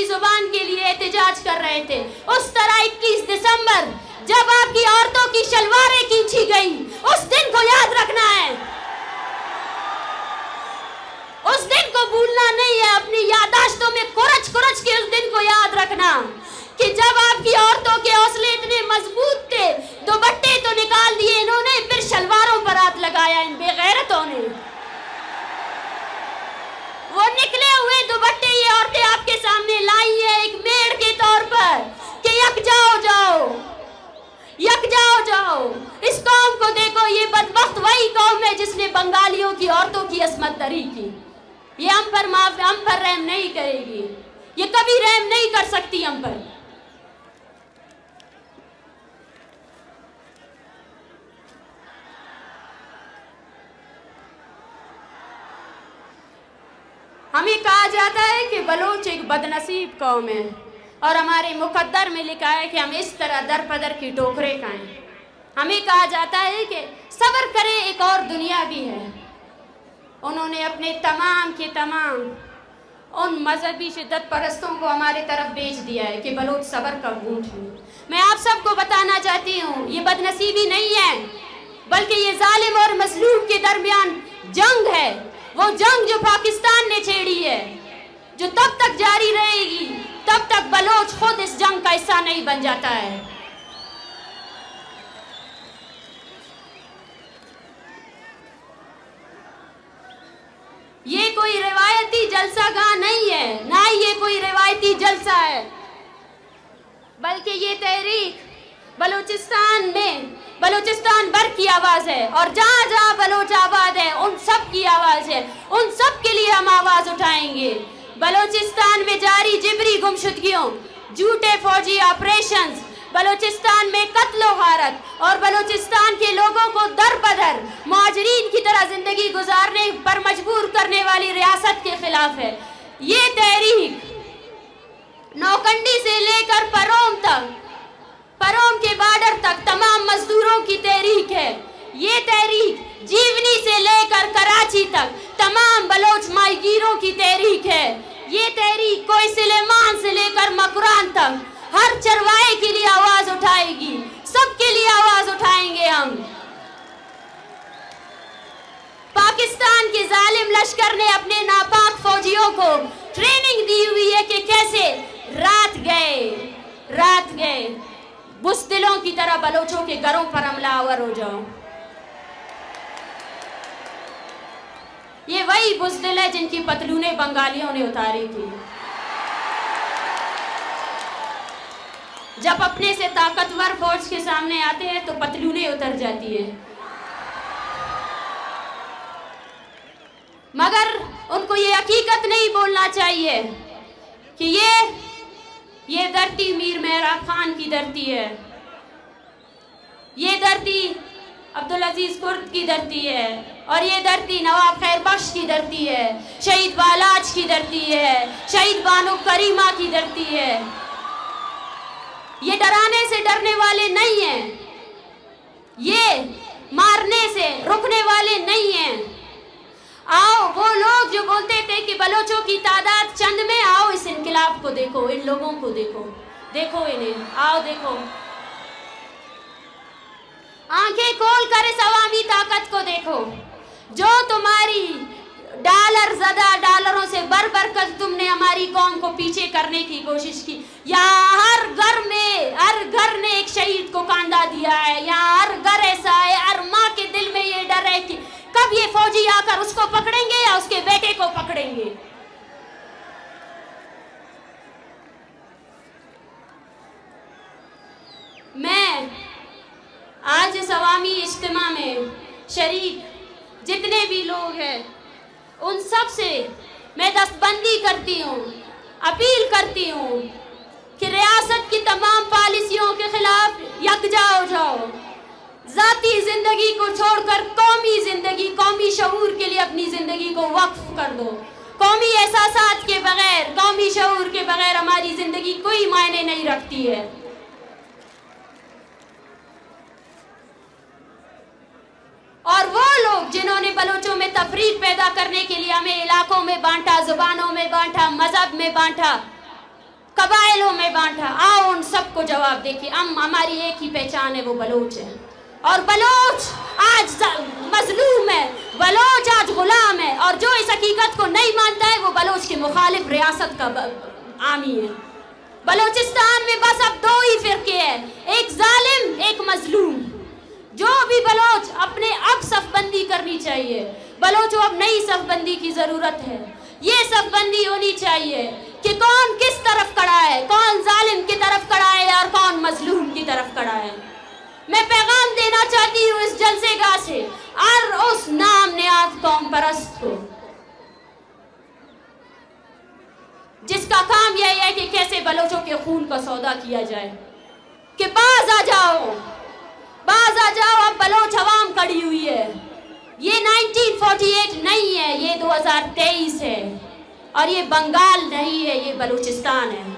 अपनी जुबान के लिए एहतजाज कर रहे थे, उस तरह 21 दिसंबर जब आपकी औरतों की शलवारें खींची गई, उस दिन को याद रखना है, उस दिन को भूलना नहीं है। अपनी यादाश्तों में कुरच कुरच के उस दिन को याद रखना कि जब आपकी औरतों के हौसले इतने मजबूत थे, दुपट्टे तो निकाल दिए इन्होंने, फिर शलवारों पर हाथ लगाया इन बेगैरतों ने। वो निकले हुए दुपट्टे ये औरतें आपके सामने लाई है एक मेड़ के तौर पर कि यकजा हो जाओ, यकजा हो जाओ। इस कौम को देखो, ये बदबख्त वही कौम है जिसने बंगालियों की औरतों की असमत दरी की। ये हम पर रहम नहीं करेगी, ये कभी रहम नहीं कर सकती हम पर। हमें कहा जाता है कि बलोच एक बदनसीब कौम है और हमारे मुकद्दर में लिखा है कि हम इस तरह दर पदर की टोकरे खाएं। हमें कहा जाता है कि सब्र करें, एक और दुनिया भी है। उन्होंने अपने तमाम के तमाम उन मजहबी शिद्दत परस्तों को हमारे तरफ बेच दिया है कि बलोच सब्र का ऊँट है। मैं आप सबको बताना चाहती हूँ, ये बदनसीबी नहीं है, बल्कि ये जालिम और मजलूम के दरमियान जंग है। वो जंग जो पाकिस्तान ने छेड़ी है, जो तब तक जारी रहेगी तब तक बलोच खुद इस जंग का हिस्सा नहीं बन जाता है। ये कोई रिवायती जलसागाह नहीं है, ना ही ये कोई रिवायती जलसा है, बल्कि ये तहरीक बलूचिस्तान भर की आवाज़ है और जहाँ जहाँ बलोच आबाद है उन सब की आवाज़ है। उन सब के लिए हम आवाज़ उठाएंगे। बलूचिस्तान में जारी जिबरी गुमशुदगियों, झूठे फौजी ऑपरेशंस, बलूचिस्तान में कत्लो गारत और बलूचिस्तान के लोगों को दर बदर मुहाजिरीन की तरह जिंदगी गुजारने पर मजबूर करने वाली रियासत के खिलाफ है। ये तहरीक नौकंडी से लेकर परोम के बॉर्डर तक तमाम मजदूरों की तहरीक है। ये तहरीक जीवनी से लेकर कराची तक तमाम बलोच माहीगीरों की तहरीक है। ये तहरीक कोई सुलेमान से लेकर मकरान तक हर चरवाहे के लिए आवाज उठाएगी, सबके लिए आवाज उठाएंगे हम। पाकिस्तान के जालिम लश्कर ने अपने नापाक फौजियों को ट्रेनिंग दी हुई है कि कैसे रात गए बुज़दिलों की तरह बलोचों के घरों पर हमलावर हो जाओ। ये वही बुज़दिल है जिनकी पतलूनें बंगालियों ने उतारी थी। जब अपने से ताकतवर फौज के सामने आते हैं तो पतलूनें उतर जाती है, मगर उनको ये हकीकत नहीं बोलना चाहिए कि ये धरती मीर मेहरा खान की धरती है, ये धरती अब्दुल अजीज कुर्द की धरती है और ये धरती नवाब खैर बख्श की धरती है, शहीद बालाज की धरती है, शहीद बानो करीमा की धरती है। ये डराने से डरने वाले नहीं हैं, ये मारने से रुकने वाले नहीं हैं। आओ, वो लोग जो बोलते थे कि बलोचों की तादाद चंद में, आओ इस इनकलाब को देखो, इन लोगों को देखो इन्हें, आओ देखो, आंखें खोल कर इस अवामी ताकत को देखो जो तुम्हारी डॉलरों से कर तुमने हमारी कौम को पीछे करने की कोशिश की। यहाँ हर घर ने एक शहीद को कांधा दिया है, यहाँ हर घर ऐसा है, हर माँ के दिल में ये डर है कि कब ये फौजी आकर उसको पकड़ेंगे या उसके बेटे को पकड़ेंगे। मैं आज इस अवामी इज्तिमा में शरीक जितने भी लोग हैं उन सब से मैं दस्तबंदी करती हूँ, अपील करती हूँ कि रियासत की तमाम पॉलिसियों के खिलाफ यकजा हो जाओ। जाती जिंदगी को छोड़कर कौमी जिंदगी, कौमी शऊर के लिए अपनी जिंदगी को वक्फ कर दो। कौमी एहसासात के बगैर, कौमी शऊर के बगैर हमारी जिंदगी कोई मायने नहीं रखती है। और वो लोग जिन्होंने बलोचों में तफरीक पैदा करने के लिए हमें इलाकों में बांटा, जुबानों में बांटा, मजहब में बांटा, कबाइलों में बांटा। आओ उन सबको जवाब देखिए। हम हमारी एक ही पहचान है, वो बलोच है। और बलोच आज मजलूम है, बलोच आज गुलाम है। और जो इस हकीकत को नहीं मानता है वो बलोच के मुखालिफ रियासत का आमी है। बलोचिस्तान में बस अब दो ही फिरके हैं, एक जालिम एक मजलूम। जो भी बलोच अपने अब सफबंदी करनी चाहिए। बलोचों अब नई सफबंदी की जरूरत है। ये सफबंदी होनी चाहिए कि कौन किस तरफ खड़ा है, कौन जालिम की तरफ खड़ा है और कौन मजलूम की तरफ खड़ा है। मैं पैगाम देना चाहती हूँ इस जलसेगाह से और उस नाम नियात कौम परस्त को जिसका काम यही है कि कैसे बलोचों के खून का सौदा किया जाए, कि बाज आ जाओ, बाज आ जाओ। अब बलोच अवाम खड़ी हुई है। ये 1948 नहीं है, ये 2023 है। और ये बंगाल नहीं है, ये बलूचिस्तान है।